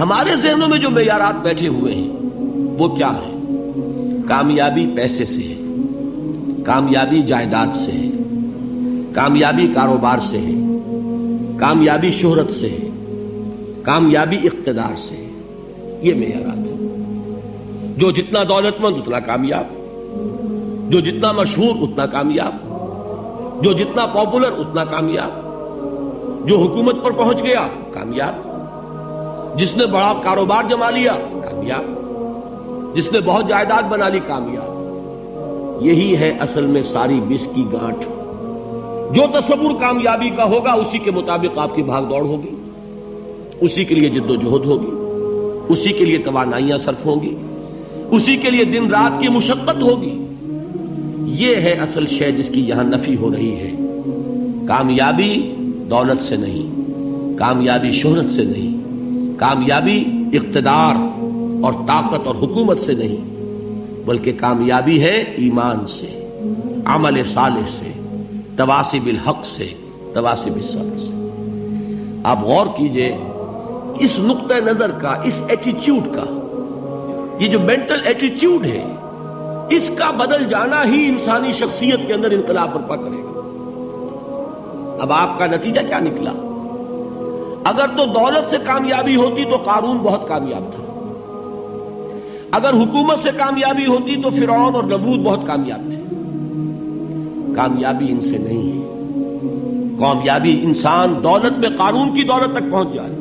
ہمارے ذہنوں میں جو معیارات بیٹھے ہوئے ہیں وہ کیا ہے؟ کامیابی پیسے سے ہے، کامیابی جائیداد سے ہے، کامیابی کاروبار سے ہے، کامیابی شہرت سے ہے، کامیابی اقتدار سے ہے. یہ معیارات ہیں. جو جتنا دولت مند اتنا کامیاب، جو جتنا مشہور اتنا کامیاب، جو جتنا پاپولر اتنا کامیاب، جو حکومت پر پہنچ گیا کامیاب، جس نے بڑا کاروبار جما لیا کامیاب، جس نے بہت جائیداد بنا لی کامیاب. یہی ہے اصل میں ساری بس کی گانٹھ. جو تصور کامیابی کا ہوگا اسی کے مطابق آپ کی بھاگ دوڑ ہوگی، اسی کے لیے جد و جہد ہوگی، اسی کے لیے توانائیاں صرف ہوں گی، اسی کے لیے دن رات کی مشقت ہوگی. یہ ہے اصل شے جس کی یہاں نفی ہو رہی ہے. کامیابی دولت سے نہیں، کامیابی شہرت سے نہیں، کامیابی اقتدار اور طاقت اور حکومت سے نہیں، بلکہ کامیابی ہے ایمان سے، عمل صالح سے، تواصی بالحق سے، تواصی بالصبر سے. آپ غور کیجئے اس نقطہ نظر کا، اس ایٹیچیوڈ کا، یہ جو مینٹل ایٹیچیوڈ ہے اس کا بدل جانا ہی انسانی شخصیت کے اندر انقلاب برپا کرے گا. اب آپ کا نتیجہ کیا نکلا؟ اگر تو دولت سے کامیابی ہوتی تو قارون بہت کامیاب تھا، اگر حکومت سے کامیابی ہوتی تو فرعون اور نمرود بہت کامیاب تھے. کامیابی ان سے نہیں ہے. کامیابی انسان دولت میں قارون کی دولت تک پہنچ جائے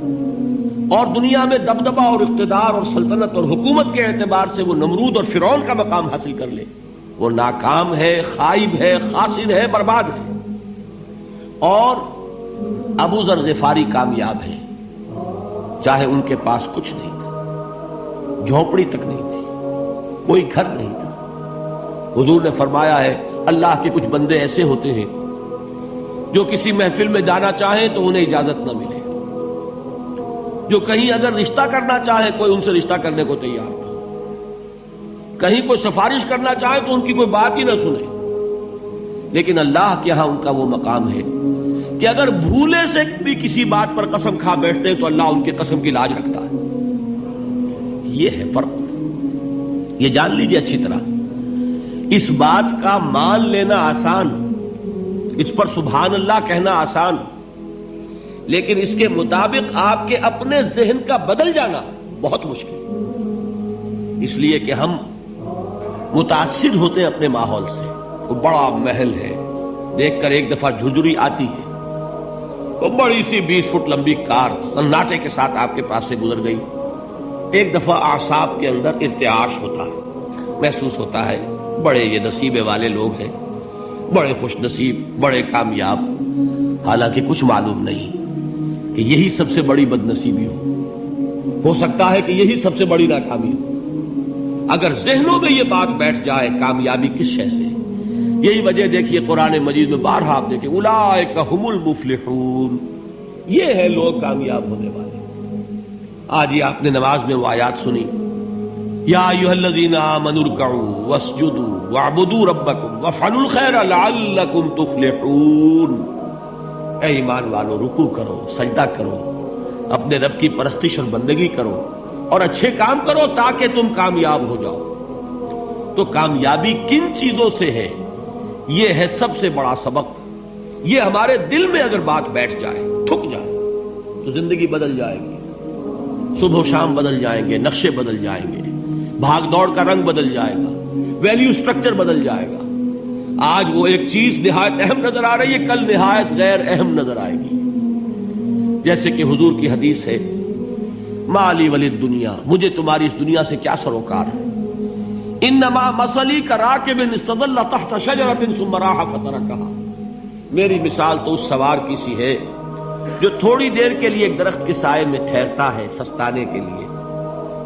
اور دنیا میں دبدبہ اور اقتدار اور سلطنت اور حکومت کے اعتبار سے وہ نمرود اور فرعون کا مقام حاصل کر لے، وہ ناکام ہے، خائب ہے، خاسر ہے، برباد ہے. اور ابو ذر غفاری کامیاب ہے، چاہے ان کے پاس کچھ نہیں تھا، جھونپڑی تک نہیں تھی، کوئی گھر نہیں تھا. حضور نے فرمایا ہے اللہ کے کچھ بندے ایسے ہوتے ہیں جو کسی محفل میں جانا چاہیں تو انہیں اجازت نہ ملے، جو کہیں اگر رشتہ کرنا چاہے کوئی ان سے رشتہ کرنے کو تیار نہ ہو، کہیں کوئی سفارش کرنا چاہے تو ان کی کوئی بات ہی نہ سنے. لیکن اللہ کے ہاں ان کا وہ مقام ہے کہ اگر بھولے سے بھی کسی بات پر قسم کھا بیٹھتے ہیں تو اللہ ان کے قسم کی لاج رکھتا ہے. یہ ہے فرق. یہ جان لیجیے اچھی طرح. اس بات کا مان لینا آسان، اس پر سبحان اللہ کہنا آسان، لیکن اس کے مطابق آپ کے اپنے ذہن کا بدل جانا بہت مشکل. اس لیے کہ ہم متاثر ہوتے ہیں اپنے ماحول سے. وہ بڑا محل ہے، دیکھ کر ایک دفعہ جھجری آتی ہے، وہ بڑی سی 20 فٹ لمبی کار سناٹے کے ساتھ آپ کے پاس سے گزر گئی. ایک دفعہ اعصاب کے اندر ارتعاش ہوتا ہے، محسوس ہوتا ہے بڑے یہ نصیبے والے لوگ ہیں، بڑے خوش نصیب، بڑے کامیاب. حالانکہ کچھ معلوم نہیں کہ یہی سب سے بڑی بد نصیبی ہو سکتا ہے کہ یہی سب سے بڑی ناکامی ہو. اگر ذہنوں میں یہ بات بیٹھ جائے کامیابی کس شے سے. یہی وجہ دیکھیے قرآن مجید میں بارہا آپ دیکھیں اولئک هم المفلحون، یہ ہے لوگ کامیاب ہونے والے. آج یہ آپ نے نماز میں وہ آیات سنی، یا ایھا الذین آمنوا ارکعوا واسجدوا واعبدوا ربکم وافعلوا الخیر لعلکم تفلحون. اے ایمان والو، رکوع کرو، سجدہ کرو، اپنے رب کی پرستش اور بندگی کرو اور اچھے کام کرو تاکہ تم کامیاب ہو جاؤ. تو کامیابی کن چیزوں سے ہے؟ یہ ہے سب سے بڑا سبق. یہ ہمارے دل میں اگر بات بیٹھ جائے، ٹھک جائے، تو زندگی بدل جائے گی. صبح و شام بدل جائیں گے، نقشے بدل جائیں گے، بھاگ دوڑ کا رنگ بدل جائے گا، ویلیو سٹرکچر بدل جائے گا. آج وہ ایک چیز نہایت اہم نظر آ رہی ہے، کل نہایت غیر اہم نظر آئے گی. جیسے کہ حضور کی حدیث ہے مالی ولی الدنیا، مجھے تمہاری اس دنیا سے کیا سروکار ہے. انما مثلی کراکب استظل تحت شجرۃ ثم راح فترکها، میری مثال تو اس سوار کی سی ہے جو تھوڑی دیر کے لیے ایک درخت کے سائے میں ٹھہرتا ہے سستانے کے لیے،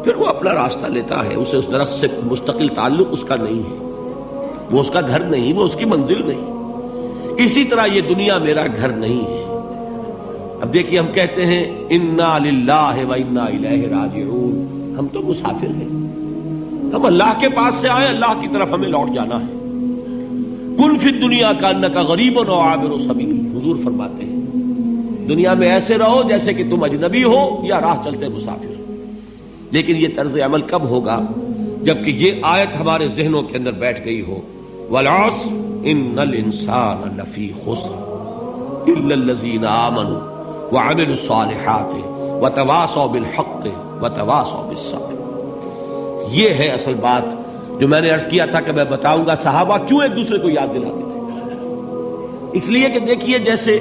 پھر وہ اپنا راستہ لیتا ہے. اسے اس درخت سے مستقل تعلق اس کا نہیں ہے، وہ اس کا گھر نہیں، وہ اس کی منزل نہیں. اسی طرح یہ دنیا میرا گھر نہیں ہے. اب دیکھیے ہم کہتے ہیں انا للہ و انا الیہ راجعون، ہم تو مسافر ہیں، ہم اللہ کے پاس سے آئے، اللہ کی طرف ہمیں لوٹ جانا ہے. کن فی الدنیا کانک غریب و عابر سبیل، حضور فرماتے ہیں دنیا میں ایسے رہو جیسے کہ تم اجنبی ہو یا راہ چلتے مسافر ہو. لیکن یہ طرز عمل کب ہوگا؟ جبکہ یہ آیت ہمارے ذہنوں کے اندر بیٹھ گئی ہو. والعصر ان الانسان لفی خسر الا الذین آمنوا وعملوا الصالحات وتواصوا بالحق وتواصوا بالصبر. یہ ہے اصل بات جو میں نے عرض کیا تھا کہ میں بتاؤں گا صحابہ کیوں ایک دوسرے کو یاد دلاتے تھے. اس لیے کہ دیکھیے جیسے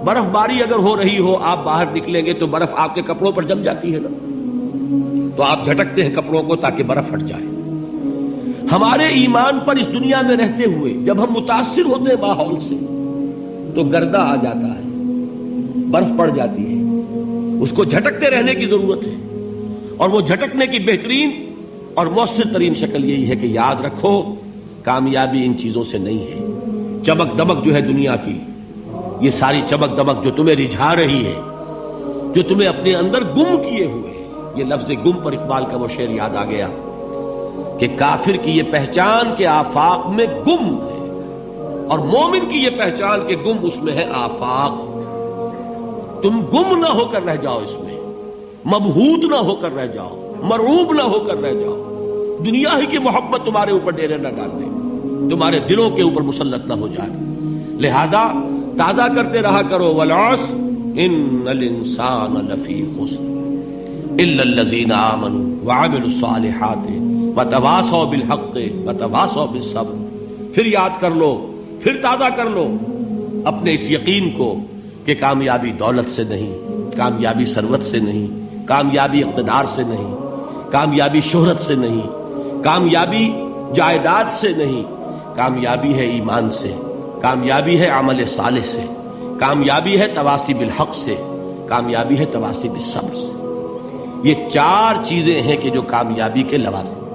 برف باری اگر ہو رہی ہو، آپ باہر نکلیں گے تو برف آپ کے کپڑوں پر جم جاتی ہے نا، تو آپ جھٹکتے ہیں کپڑوں کو تاکہ برف ہٹ جائے. ہمارے ایمان پر اس دنیا میں رہتے ہوئے جب ہم متاثر ہوتے ہیں ماحول سے تو گردہ آ جاتا ہے، برف پڑ جاتی ہے، اس کو جھٹکتے رہنے کی ضرورت ہے. اور وہ جھٹکنے کی بہترین اور مؤثر ترین شکل یہی ہے کہ یاد رکھو کامیابی ان چیزوں سے نہیں ہے. چمک دمک جو ہے دنیا کی، یہ ساری چمک دمک جو تمہیں رجھا رہی ہے، جو تمہیں اپنے اندر گم کیے ہوئے، یہ لفظ گم پر اقبال کا وہ شعر یاد آ گیا کہ کافر کی یہ پہچان کے آفاق میں گم ہے، اور مومن کی یہ پہچان کے گم اس میں ہے آفاق. تم گم نہ ہو کر رہ جاؤ، اس میں مبہوت نہ ہو کر رہ جاؤ، مرعوب نہ ہو کر رہ جاؤ. دنیا ہی کی محبت تمہارے اوپر ڈیرے نہ ڈال دے، تمہارے دلوں کے اوپر مسلط نہ ہو جائے. لہذا تازہ کرتے رہا کرو والعصر ان الانسان لفی خسر الا الذین آمنوا وعملوا الصالحات وتواصوا بالحق وتواصوا بالصبر. پھر یاد کر لو، پھر تازہ کر لو اپنے اس یقین کو کہ کامیابی دولت سے نہیں، کامیابی ثروت سے نہیں، کامیابی اقتدار سے نہیں، کامیابی شہرت سے نہیں، کامیابی جائیداد سے نہیں، کامیابی ہے ایمان سے، کامیابی ہے عمل صالح سے، کامیابی ہے تواصی بالحق سے، کامیابی ہے تواصی بالصبر سے. یہ چار چیزیں ہیں کہ جو کامیابی کے لوازم